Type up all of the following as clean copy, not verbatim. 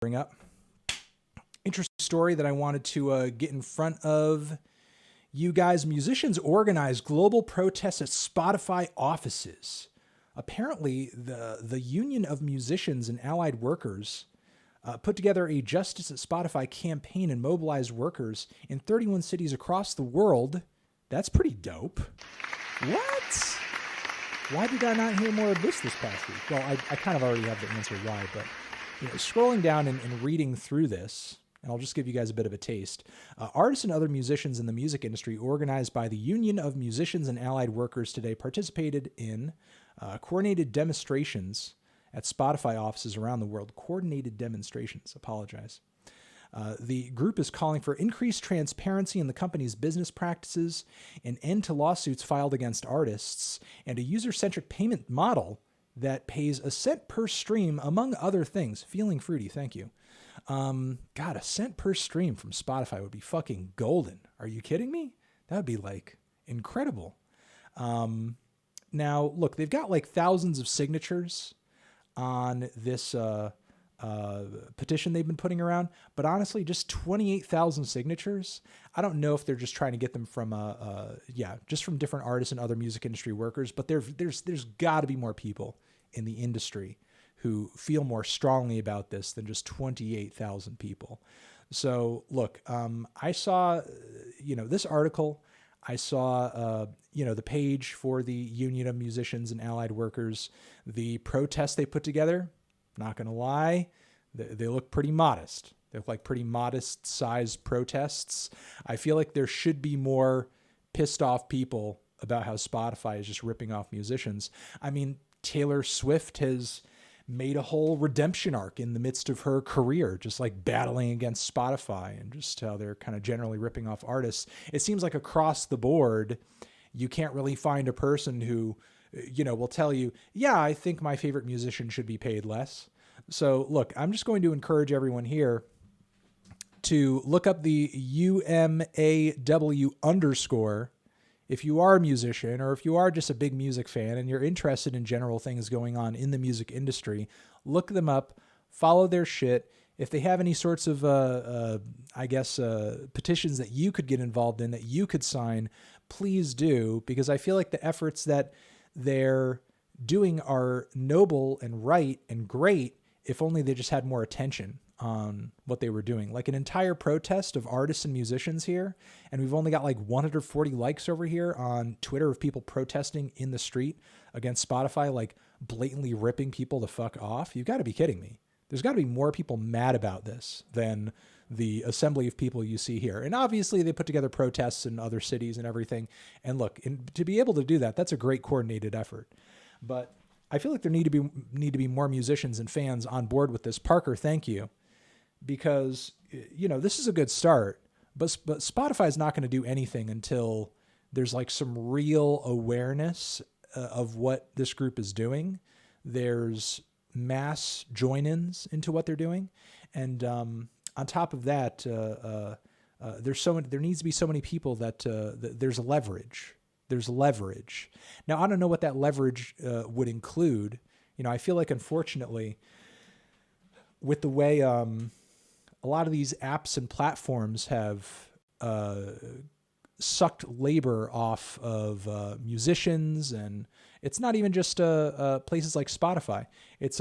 bring up. Interesting story that I wanted to get in front of you guys. Musicians organize global protests at Spotify offices. Apparently, the Union of Musicians and Allied Workers put together a Justice at Spotify campaign and mobilized workers in 31 cities across the world. That's pretty dope. What? Why did I not hear more of this past week? Well, I kind of already have the answer why, but scrolling down and reading through this, and I'll just give you guys a bit of a taste. Artists and other musicians in the music industry organized by the Union of Musicians and Allied Workers today participated in coordinated demonstrations at Spotify offices around the world. Coordinated demonstrations, apologize. The group is calling for increased transparency in the company's business practices, an end to lawsuits filed against artists, and a user-centric payment model that pays a cent per stream, among other things. Feeling fruity, thank you. God, a cent per stream from Spotify would be fucking golden. Are you kidding me? That would be like incredible. Now, look, they've got like thousands of signatures on this petition they've been putting around, but honestly, just 28,000 signatures. I don't know if they're just trying to get them from just from different artists and other music industry workers, but there's got to be more people in the industry who feel more strongly about this than just 28,000 people. So look, I saw this article. I saw the page for the Union of Musicians and Allied Workers, the protest they put together. Not going to lie, they look pretty modest. They look like pretty modest sized protests. I feel like there should be more pissed off people about how Spotify is just ripping off musicians. I mean, Taylor Swift has made a whole redemption arc in the midst of her career, just like battling against Spotify and just how they're kind of generally ripping off artists. It seems like across the board, you can't really find a person who will tell you, yeah, I think my favorite musician should be paid less. So look, I'm just going to encourage everyone here to look up the UMAW_. If you are a musician or if you are just a big music fan and you're interested in general things going on in the music industry, look them up, follow their shit. If they have any sorts of, petitions that you could get involved in, that you could sign, please do, because I feel like the efforts that they're doing are noble and right and great, if only they just had more attention on what they were doing. Like an entire protest of artists and musicians here, and we've only got like 140 likes over here on Twitter of people protesting in the street against Spotify, like blatantly ripping people the fuck off. You've got to be kidding me. There's got to be more people mad about this than the assembly of people you see here. And obviously they put together protests in other cities and everything. And look, to be able to do that, that's a great coordinated effort. But I feel like there need to be more musicians and fans on board with this. Parker, thank you. Because, this is a good start, but Spotify is not going to do anything until there's like some real awareness of what this group is doing. There's mass join-ins into what they're doing. And on top of that, there needs to be so many people that there's leverage. There's leverage. Now, I don't know what that leverage would include. I feel like, unfortunately, with the way a lot of these apps and platforms have sucked labor off of musicians, and it's not even just places like Spotify. It's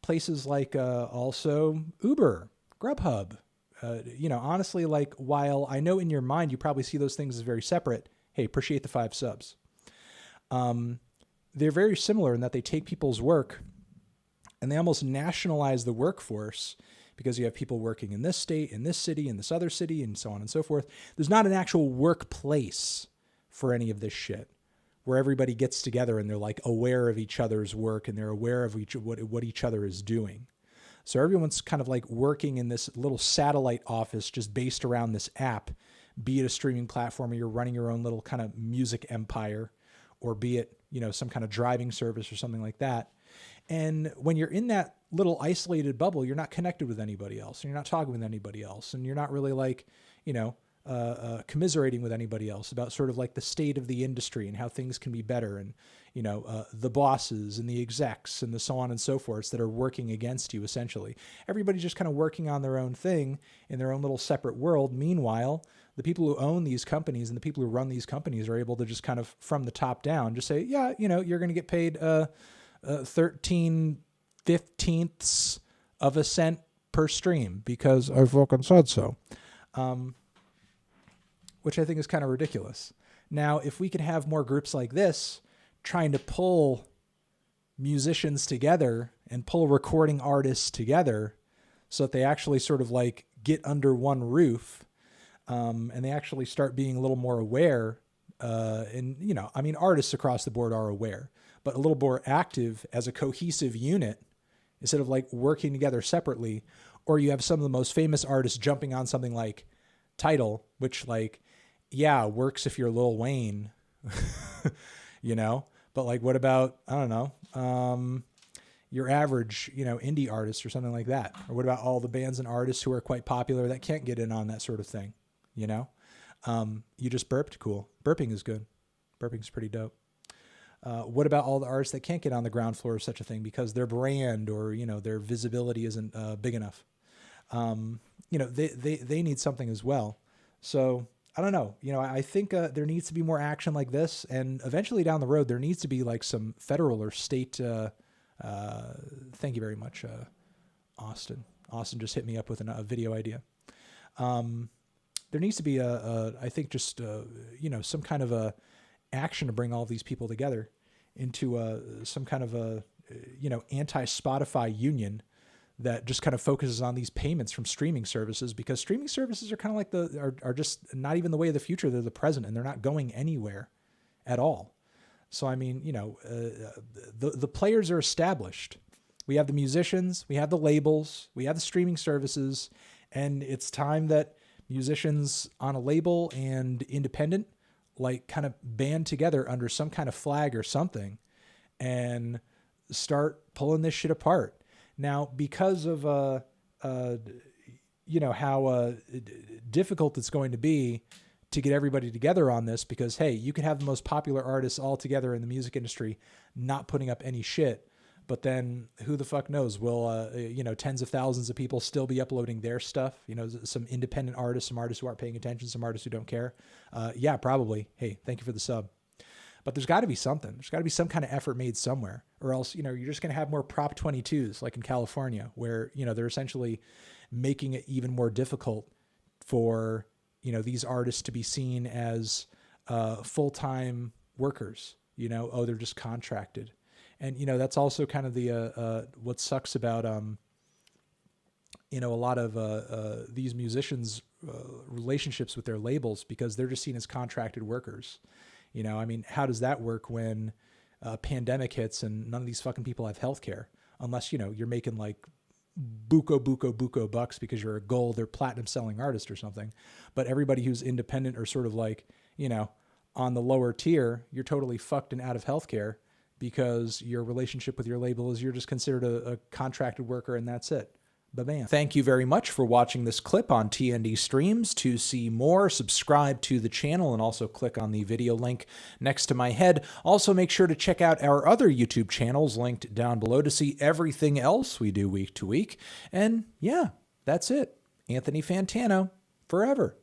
places like also Uber, Grubhub. Honestly, like, while I know in your mind you probably see those things as very separate, hey, appreciate the 5 subs. They're very similar in that they take people's work and they almost nationalize the workforce, because you have people working in this state, in this city, in this other city, and so on and so forth. There's not an actual workplace for any of this shit where everybody gets together and they're like aware of each other's work and they're aware of what each other is doing. So everyone's kind of like working in this little satellite office just based around this app, be it a streaming platform or you're running your own little kind of music empire, or be it, some kind of driving service or something like that. And when you're in that little isolated bubble, you're not connected with anybody else, and you're not talking with anybody else, and you're not really like, commiserating with anybody else about sort of like the state of the industry and how things can be better, and the bosses and the execs and the so on and so forth that are working against you. Essentially, everybody's just kind of working on their own thing in their own little separate world. Meanwhile, the people who own these companies and the people who run these companies are able to just kind of from the top down just say, yeah, you're going to get paid 13/15 of a cent per stream because I fucking said so. Which I think is kind of ridiculous. Now, if we could have more groups like this trying to pull musicians together and pull recording artists together so that they actually sort of like get under one roof, and they actually start being a little more aware, artists across the board are aware, but a little more active as a cohesive unit instead of like working together separately. Or you have some of the most famous artists jumping on something like Tidal, which like, yeah, works if you're Lil Wayne, but like, what about, I don't know, your average, indie artist or something like that? Or what about all the bands and artists who are quite popular that can't get in on that sort of thing? You just burped. Cool. Burping is good. Burping's pretty dope. What about all the artists that can't get on the ground floor of such a thing because their brand or, their visibility isn't big enough? They need something as well. So I don't know. I think there needs to be more action like this, and eventually down the road there needs to be like some federal or state. Thank you very much, Austin. Austin just hit me up with a video idea. There needs to be I think just some kind of a action to bring all these people together into some kind of a anti-Spotify union that just kind of focuses on these payments from streaming services, because streaming services are kind of like are just not even the way of the future. They're the present, and they're not going anywhere at all. So, I mean, the players are established. We have the musicians, we have the labels, we have the streaming services, and it's time that musicians on a label and independent like kind of band together under some kind of flag or something and start pulling this shit apart. Now, because of how difficult it's going to be to get everybody together on this, because hey, you could have the most popular artists all together in the music industry not putting up any shit, but then who the fuck knows? Will tens of thousands of people still be uploading their stuff? Some independent artists, some artists who aren't paying attention, some artists who don't care. Yeah, probably. Hey, thank you for the sub. But there's got to be something. There's got to be some kind of effort made somewhere, or else, you're just going to have more Prop 22s like in California, where, they're essentially making it even more difficult for, these artists to be seen as full-time workers. They're just contracted. And, that's also kind of the what sucks about, a lot of these musicians' relationships with their labels, because they're just seen as contracted workers. How does that work when a pandemic hits and none of these fucking people have healthcare? Unless, you're making like buco bucks because you're a gold or platinum selling artist or something. But everybody who's independent or sort of like, on the lower tier, you're totally fucked and out of healthcare because your relationship with your label is you're just considered a contracted worker, and that's it. Ba-bam. Thank you very much for watching this clip on TND Streams. To see more, subscribe to the channel and also click on the video link next to my head. Also, make sure to check out our other YouTube channels linked down below to see everything else we do week to week. And yeah, that's it. Anthony Fantano, forever.